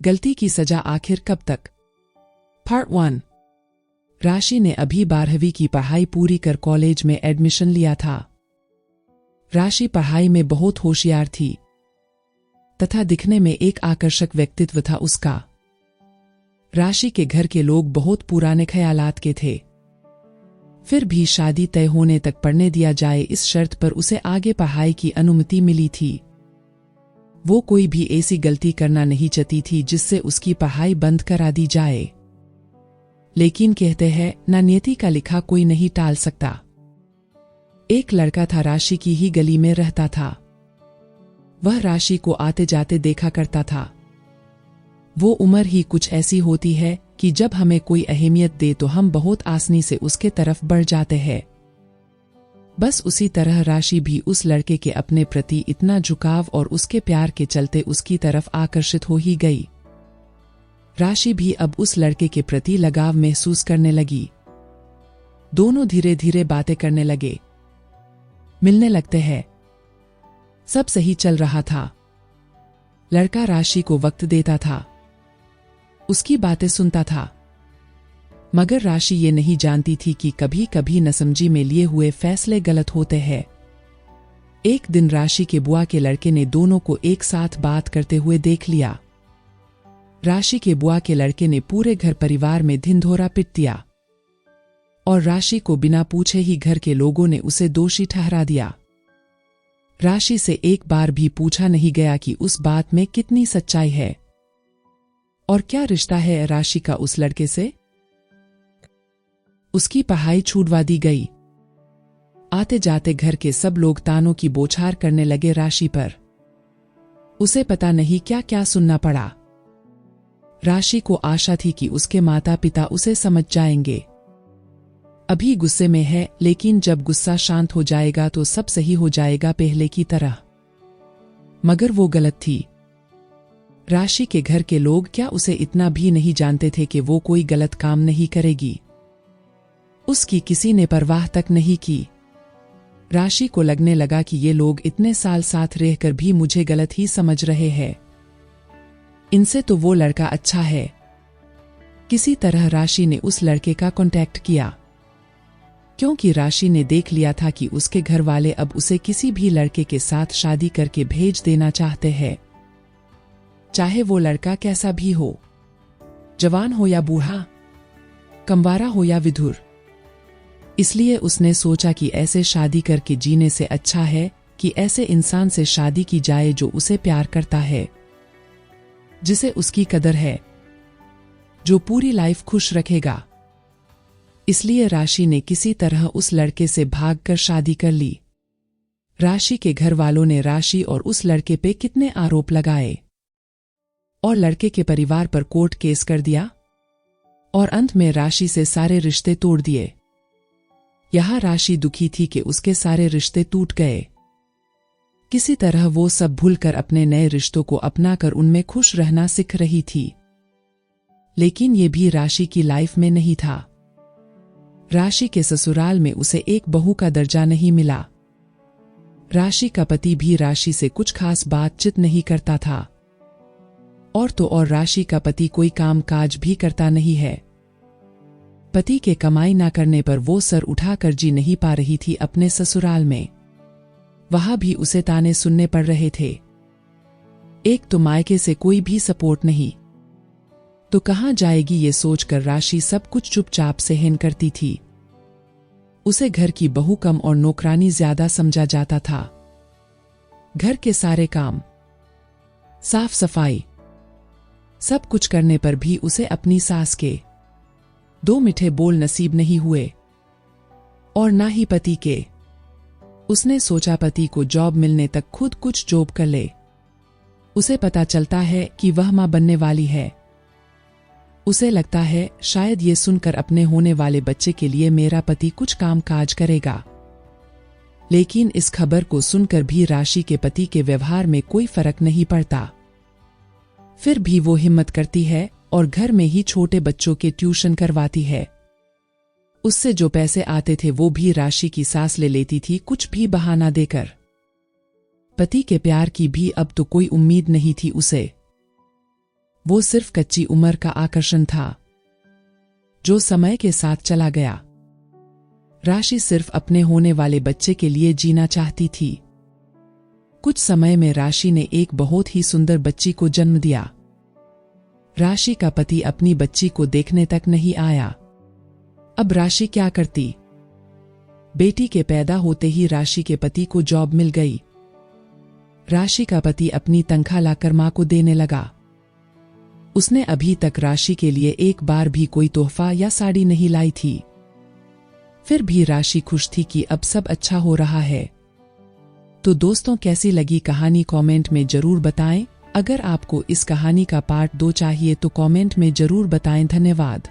गलती की सजा आखिर कब तक? पार्ट 1। राशि ने अभी 12वीं की पढ़ाई पूरी कर कॉलेज में एडमिशन लिया था। राशि पढ़ाई में बहुत होशियार थी तथा दिखने में एक आकर्षक व्यक्तित्व था उसका। राशि के घर के लोग बहुत पुराने ख्यालात के थे। फिर भी शादी तय होने तक पढ़ने दिया जाए इस शर्त पर उसे आगे पढ़ाई की अनुमति मिली थी। वो कोई भी ऐसी गलती करना नहीं चाहती थी जिससे उसकी पढ़ाई बंद करा दी जाए। लेकिन कहते हैं ना नियति का लिखा कोई नहीं टाल सकता। एक लड़का था, राशि की ही गली में रहता था। वह राशि को आते जाते देखा करता था। वो उम्र ही कुछ ऐसी होती है कि जब हमें कोई अहमियत दे तो हम बहुत आसानी से उसके तरफ बढ़ जाते हैं। बस उसी तरह राशि भी उस लड़के के अपने प्रति इतना झुकाव और उसके प्यार के चलते उसकी तरफ आकर्षित हो ही गई। राशि भी अब उस लड़के के प्रति लगाव महसूस करने लगी। दोनों धीरे धीरे बातें करने लगे, मिलने लगते हैं। सब सही चल रहा था। लड़का राशि को वक्त देता था, उसकी बातें सुनता था। मगर राशि ये नहीं जानती थी कि कभी कभी नसमझी में लिए हुए फैसले गलत होते हैं। एक दिन राशि के बुआ के लड़के ने दोनों को एक साथ बात करते हुए देख लिया। राशि के बुआ के लड़के ने पूरे घर परिवार में ढिंढोरा पीट दिया और राशि को बिना पूछे ही घर के लोगों ने उसे दोषी ठहरा दिया। राशि से एक बार भी पूछा नहीं गया कि उस बात में कितनी सच्चाई है और क्या रिश्ता है राशि का उस लड़के से। उसकी पढ़ाई छूटवा दी गई। आते जाते घर के सब लोग तानों की बौछार करने लगे राशि पर। उसे पता नहीं क्या क्या सुनना पड़ा। राशि को आशा थी कि उसके माता पिता उसे समझ जाएंगे। अभी गुस्से में है, लेकिन जब गुस्सा शांत हो जाएगा तो सब सही हो जाएगा पहले की तरह। मगर वो गलत थी। राशि के घर के लोग क्या उसे इतना भी नहीं जानते थे कि वो कोई गलत काम नहीं करेगी। उसकी किसी ने परवाह तक नहीं की। राशि को लगने लगा कि ये लोग इतने साल साथ रहकर भी मुझे गलत ही समझ रहे हैं। इनसे तो वो लड़का अच्छा है। किसी तरह राशि ने उस लड़के का कांटेक्ट किया, क्योंकि राशि ने देख लिया था कि उसके घर वाले अब उसे किसी भी लड़के के साथ शादी करके भेज देना चाहते हैं, चाहे वो लड़का कैसा भी हो, जवान हो या बूढ़ा, कमवारा हो या विधुर। इसलिए उसने सोचा कि ऐसे शादी करके जीने से अच्छा है कि ऐसे इंसान से शादी की जाए जो उसे प्यार करता है, जिसे उसकी कदर है, जो पूरी लाइफ खुश रखेगा। इसलिए राशि ने किसी तरह उस लड़के से भागकर शादी कर ली। राशि के घर वालों ने राशि और उस लड़के पे कितने आरोप लगाए और लड़के के परिवार पर कोर्ट केस कर दिया और अंत में राशि से सारे रिश्ते तोड़ दिए। यह राशि दुखी थी कि उसके सारे रिश्ते टूट गए। किसी तरह वो सब भूलकर अपने नए रिश्तों को अपनाकर उनमें खुश रहना सीख रही थी। लेकिन ये भी राशि की लाइफ में नहीं था। राशि के ससुराल में उसे एक बहू का दर्जा नहीं मिला। राशि का पति भी राशि से कुछ खास बातचीत नहीं करता था। और तो और राशि का पति कोई काम काज भी करता नहीं है। पति के कमाई ना करने पर वो सर उठाकर जी नहीं पा रही थी अपने ससुराल में। वहां भी उसे ताने सुनने पड़ रहे थे। एक तो मायके से कोई भी सपोर्ट नहीं, तो कहां जाएगी ये सोचकर राशि सब कुछ चुपचाप सहन करती थी। उसे घर की बहू कम और नौकरानी ज्यादा समझा जाता था। घर के सारे काम, साफ सफाई, सब कुछ करने पर भी उसे अपनी सास के 2 मीठे बोल नसीब नहीं हुए और ना ही पति के। उसने सोचा पति को जॉब मिलने तक खुद कुछ जॉब कर ले। उसे पता चलता है कि वह मां बनने वाली है। उसे लगता है शायद ये सुनकर अपने होने वाले बच्चे के लिए मेरा पति कुछ काम काज करेगा। लेकिन इस खबर को सुनकर भी राशि के पति के व्यवहार में कोई फर्क नहीं पड़ता। फिर भी वो हिम्मत करती है और घर में ही छोटे बच्चों के ट्यूशन करवाती है। उससे जो पैसे आते थे वो भी राशि की सास ले लेती थी, कुछ भी बहाना देकर। पति के प्यार की भी अब तो कोई उम्मीद नहीं थी उसे। वो सिर्फ कच्ची उम्र का आकर्षण था जो समय के साथ चला गया। राशि सिर्फ अपने होने वाले बच्चे के लिए जीना चाहती थी। कुछ समय में राशि ने एक बहुत ही सुंदर बच्ची को जन्म दिया। राशि का पति अपनी बच्ची को देखने तक नहीं आया। अब राशि क्या करती? बेटी के पैदा होते ही राशि के पति को जॉब मिल गई। राशि का पति अपनी तनख्वाह लाकर मां को देने लगा। उसने अभी तक राशि के लिए एक बार भी कोई तोहफा या साड़ी नहीं लाई थी। फिर भी राशि खुश थी कि अब सब अच्छा हो रहा है। तो दोस्तों, कैसी लगी कहानी कमेंट में जरूर बताएं। अगर आपको इस कहानी का पार्ट 2 चाहिए तो कमेंट में जरूर बताएं। धन्यवाद।